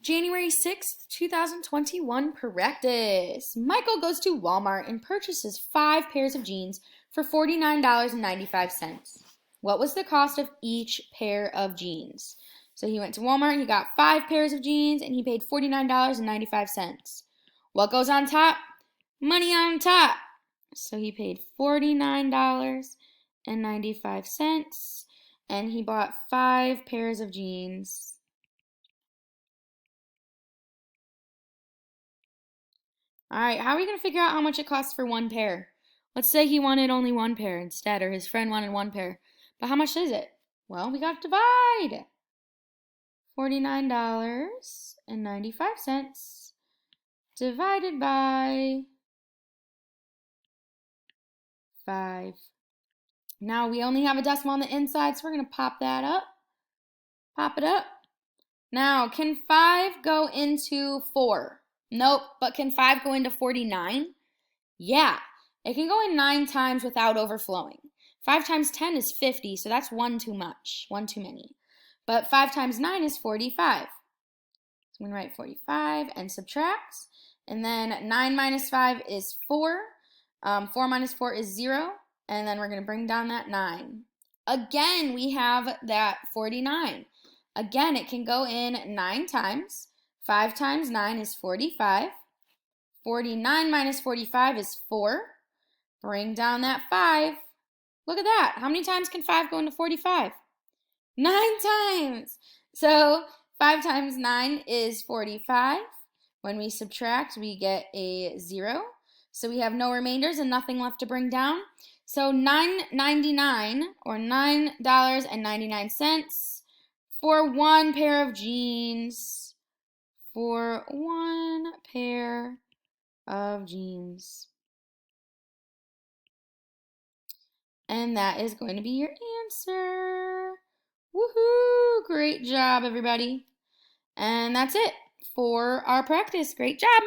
January 6th, 2021 practice. Michael goes to Walmart and purchases 5 pairs of jeans for $49.95. What was the cost of each pair of jeans? So he went to Walmart, he got 5 pairs of jeans, and he paid $49.95. What goes on top? Money on top. So he paid $49.95, and he bought 5 pairs of jeans. All right, how are we going to figure out how much it costs for one pair? Let's say he wanted only one pair instead, or his friend wanted one pair. But how much is it? Well, we got to divide. $49.95 divided by 5. Now we only have a decimal on the inside, so we're going to pop that up. Pop it up. Now, can 5 go into 4? Nope, but can 5 go into 49? Yeah, it can go in 9 times without overflowing. 5 times 10 is 50, so that's 1 too much, 1 too many. But 5 times 9 is 45. So I'm going to write 45 and subtract. And then 9 minus 5 is 4. 4 minus 4 is 0. And then we're going to bring down that 9. Again, we have that 49. Again, it can go in 9 times. 5 times 9 is 45. 49 minus 45 is 4. Bring down that 5. Look at that. How many times can 5 go into 45? 9 times. So 5 times 9 is 45. When we subtract, we get a 0. So we have no remainders and nothing left to bring down. So $9.99 or $9.99 for one pair of jeans. For one pair of jeans. And that is going to be your answer. Woohoo! Great job, everybody. And that's it for our practice. Great job.